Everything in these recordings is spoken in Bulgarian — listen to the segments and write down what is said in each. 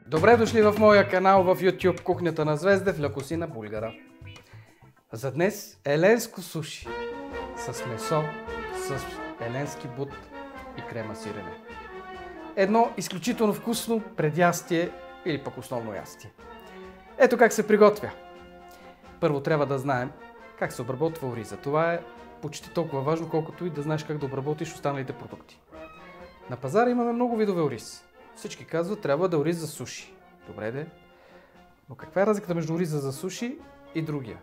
Добре дошли в моя канал в YouTube Кухнята на Звездев, Лекосина Булгара. За днес еленско суши с месо, с еленски бут и крема сирене. Едно изключително вкусно предястие или пък основно ястие. Ето как се приготвя. Първо трябва да знаем как се обработва ориза. Това е почти толкова важно, колкото и да знаеш как да обработиш останалите продукти. На пазара имаме много видове ориз. Всички казват, трябва да е ориз за суши. Добре де. Но каква е разликата между ориза за суши и другия?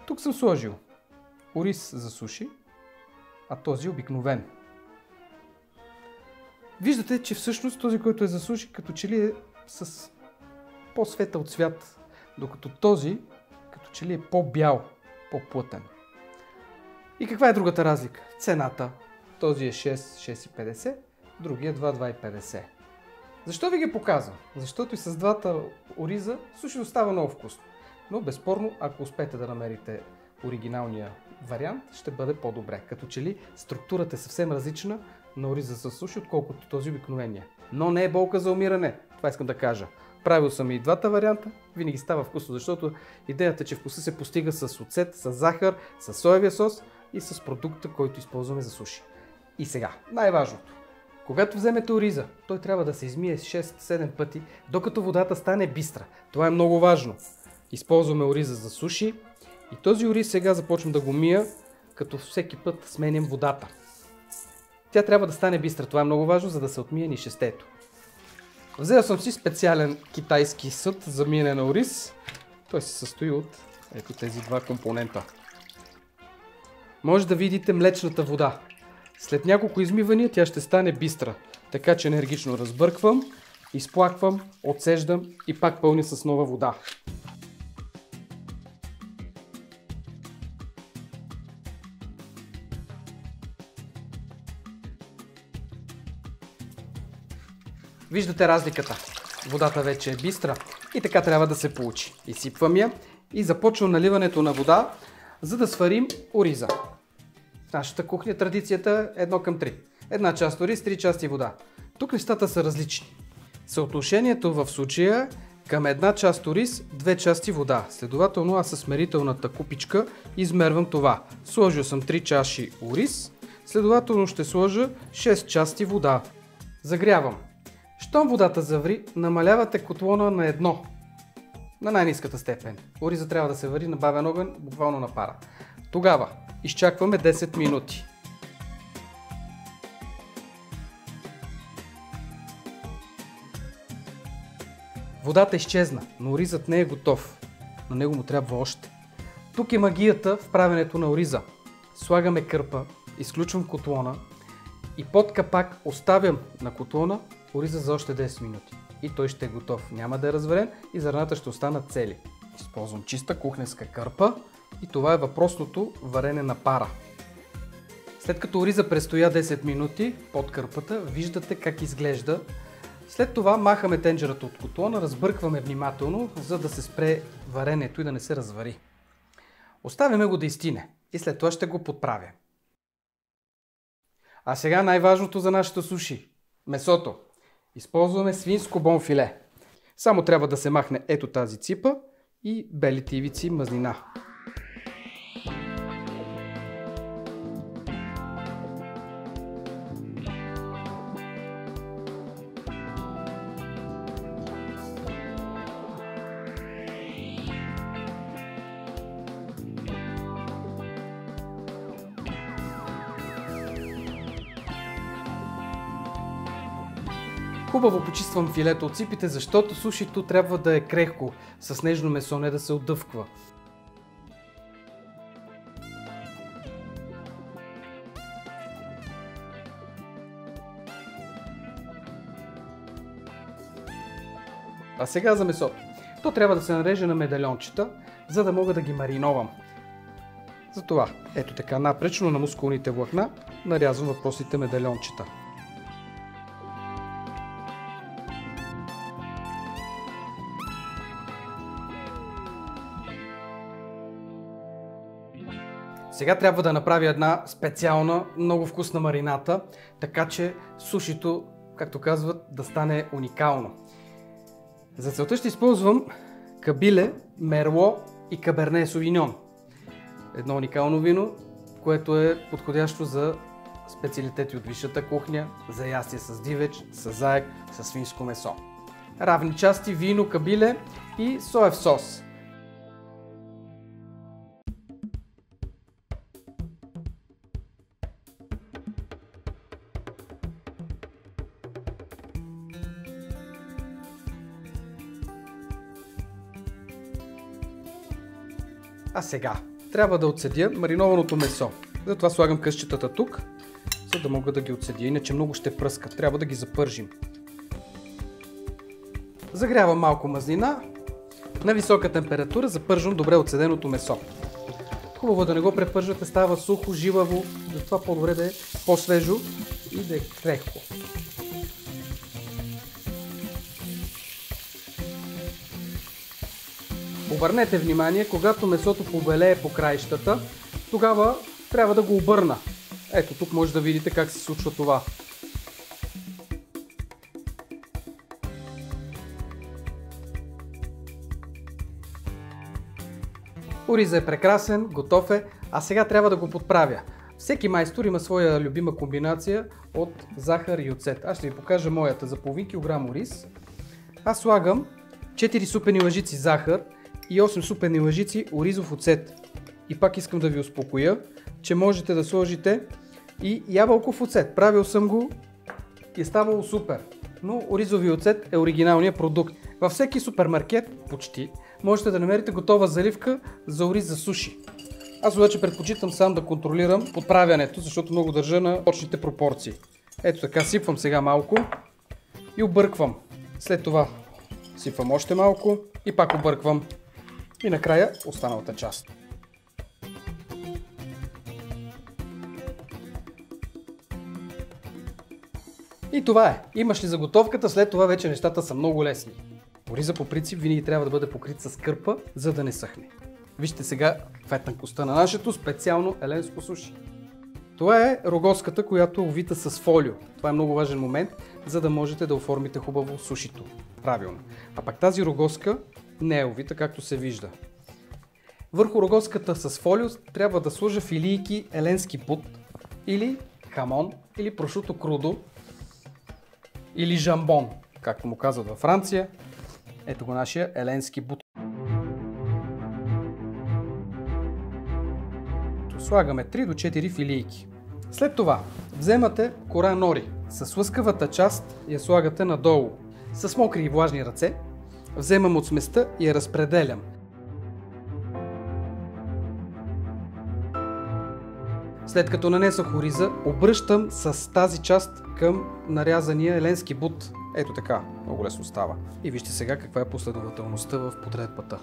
Тук съм сложил ориз за суши, а този е обикновен. Виждате, че всъщност този, който е за суши, като че ли е с по-светъл цвят, докато този, като че ли е по-бял, по-плътен. И каква е другата разлика? Цената. Този е 6,50, другия е 2,50. Защо ви ги показвам? Защото и с двата ориза суши остава много вкусно. Но безспорно, ако успеете да намерите оригиналния вариант, ще бъде по-добре. Като че ли структурата е съвсем различна на ориза с суши, отколкото този обикновения. Но не е болка за умиране. Това искам да кажа. Правил съм и двата варианта, винаги става вкусно, защото идеята е, че вкуса се постига с оцет, с захар, с соевия сос и с продукта, който използваме за суши. И сега, най-важното. Когато вземете ориза, той трябва да се измие 6-7 пъти, докато водата стане бистра. Това е много важно. Използваме ориза за суши и този ориз сега започвам да го мия, като всеки път сменям водата. Тя трябва да стане бистра. Това е много важно, за да се отмие нишестето. Взел съм си специален китайски съд за миене на ориз. Той се състои от ето тези два компонента. Може да видите млечната вода. След няколко измивания тя ще стане бистра. Така че енергично разбърквам, изплаквам, отсеждам и пак пълня с нова вода. Виждате разликата. Водата вече е бистра и така трябва да се получи. Изсипвам я и започвам наливането на вода, за да сварим ориза. В нашата кухня традицията е 1:3. Една част ориз, 3 части вода. Тук нещата са различни. Съотношението в случая към една част ориз, 2 части вода. Следователно аз с мерителната купичка измервам това. Сложил съм 3 чаши ориз, следователно ще сложа 6 части вода. Загрявам. Щом водата заври, намалявате котлона на 1. На най-ниската степен. Ориза трябва да се вари на бавен огън, буквално на пара. Тогава изчакваме 10 минути. Водата изчезна, но оризът не е готов. На него му трябва още. Тук е магията в правенето на ориза. Слагаме кърпа, изключвам котлона и под капак оставям на котлона ориза за още 10 минути. И той ще е готов. Няма да е разварен и зърната ще останат цели. Използвам чиста кухненска кърпа и това е въпросното варене на пара. След като ориза престоя 10 минути под кърпата, виждате как изглежда. След това махаме тенджерата от котлона, разбъркваме внимателно, за да се спре варенето и да не се развари. Оставяме го да изстине и след това ще го подправя. А сега най-важното за нашето суши – месото. Използваме свинско бонфиле. Само трябва да се махне ето тази ципа и белите ивици мазнина. Хубаво почиствам филето от ципите, защото сушито трябва да е крехко, с нежно месо, не да се отдъвква. А сега за месото. То трябва да се нареже на медальончета, за да мога да ги мариновам. Затова, ето така напречно на мускулните влакна, нарязвам въпросните медальончета. Сега трябва да направя една специална, много вкусна марината, така че сушито, както казват, да стане уникално. За целта ще използвам кабиле, мерло и каберне совиньон. Едно уникално вино, което е подходящо за специалитети от висшата кухня, за ястие с дивеч, с заек, с свинско месо. Равни части вино, кабиле и соев сос. А сега трябва да отседя маринованото месо. Затова слагам късчетата тук, за да мога да ги отседя, иначе много ще пръскат. Трябва да ги запържим. Загрявам малко мазнина. На висока температура запържвам добре отседеното месо. Хубаво да не го препържвате, става сухо, жилаво, затова по-добре да е по-свежо и да е крехко. Обърнете внимание, когато месото побелее по краищата, тогава трябва да го обърна. Ето тук може да видите как се случва това. Оризът е прекрасен, готов е, а сега трябва да го подправя. Всеки майстор има своя любима комбинация от захар и оцет. Аз ще ви покажа моята. За половин килограм ориз аз слагам 4 супени лъжици захар и 8 супени лъжици оризов оцет. И пак искам да ви успокоя, че можете да сложите и ябълков оцет. Правил съм го и е ставало супер. Но оризовия оцет е оригиналният продукт. Във всеки супермаркет, почти, можете да намерите готова заливка за ориз за суши. Аз обаче предпочитам сам да контролирам подправянето, защото много държа на точните пропорции. Ето така, сипвам сега малко и обърквам. След това сипвам още малко и пак обърквам. И накрая останалата част. И това е. Имаш ли заготовката, след това вече нещата са много лесни. Ориза по принцип винаги трябва да бъде покрит с кърпа, за да не съхне. Вижте сега каква е тънкостта на нашето специално еленско суши. Това е рогозката, която е увита с фолио. Това е много важен момент, за да можете да оформите хубаво сушито. Правилно. А пак тази рогозка не е увита, както се вижда. Върху рогозката с фолио трябва да сложа филийки еленски бут, или хамон, или прошуто крудо, или жамбон, както му казват във Франция. Ето го нашия еленски бут. Слагаме 3 до 4 филийки. След това вземате кора нори. С лъскавата част я слагате надолу. С мокри и влажни ръце вземам от сместа и я разпределям. След като нанесох ориза, обръщам с тази част към нарязания еленски бут. Ето така, много лесно става. И вижте сега каква е последователността в подредбата.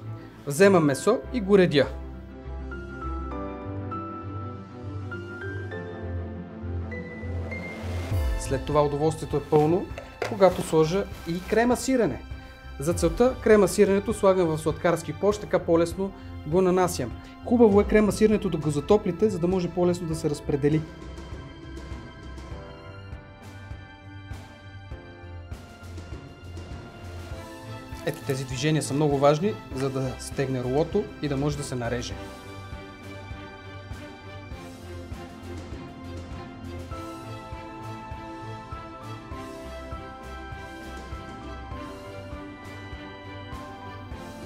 Вземам месо и го редя. След това удоволствието е пълно, когато сложа и крема сирене. За целта крема сиренето слагам в сладкарски пош, така по-лесно го нанасям. Хубаво е крема сиренето да го затоплите, за да може по-лесно да се разпредели. Ето тези движения са много важни, за да стегне ролото и да може да се нареже.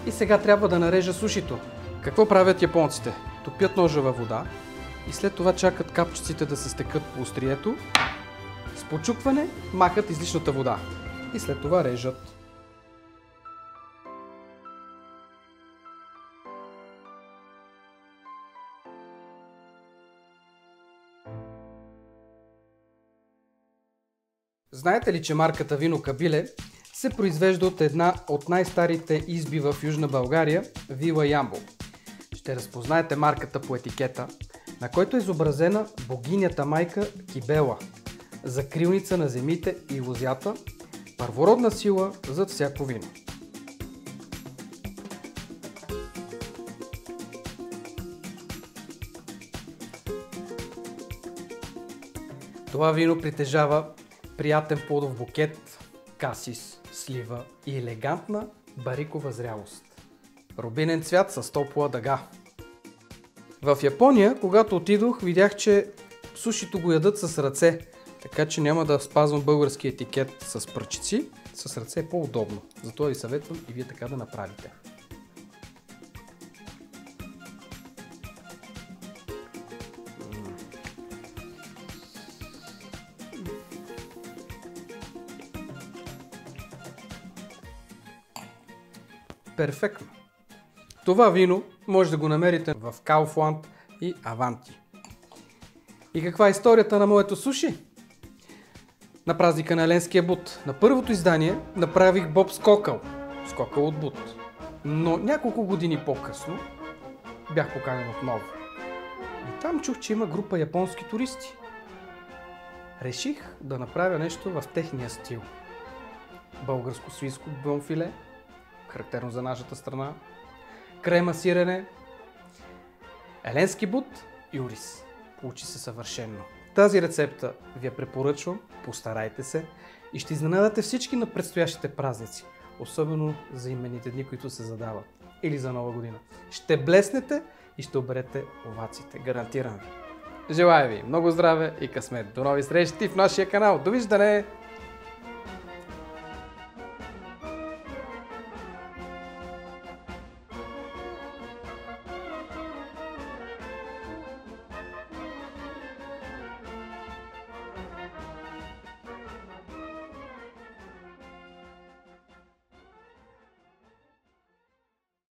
И сега трябва да нарежа сушито. Какво правят японците? Топят ножа във вода и след това чакат капчиците да се стекат по острието. С почукване махат излишната вода и след това режат. Знаете ли, че марката вино Кабиле се произвежда от една от най-старите изби в Южна България, Вила Ямбол? Ще разпознаете марката по етикета, на който е изобразена богинята майка Кибела, закрилница на земите и лозята, първородна сила зад всяко вино. Това вино притежава приятен плодов букет, касис, слива и елегантна барикова зрялост. Рубинен цвят с топла дъга. В Япония, когато отидох, видях, че сушито го ядат с ръце, така че няма да спазвам български етикет с пръчици. С ръце е по-удобно. Затова ви съветвам и вие така да направите. Перфектно! Това вино може да го намерите в Kaufland и Avanti. И каква е историята на моето суши? На празника на Еленския бут, на първото издание, направих боб скокъл. Скокъл от бут. Но няколко години по-късно бях поканен отново. И там чух, че има група японски туристи. Реших да направя нещо в техния стил. Българско свинско бонфиле, характерно за нашата страна, крема сирене, еленски бут и ориз. Получи се съвършенно. Тази рецепта ви я препоръчвам, постарайте се и ще изненадате всички на предстоящите празници, особено за имените дни, които се задават, или за Нова година. Ще блеснете и ще оберете овациите, гарантирам ви. Желая ви много здраве и късмет. До нови срещи в нашия канал. Довиждане!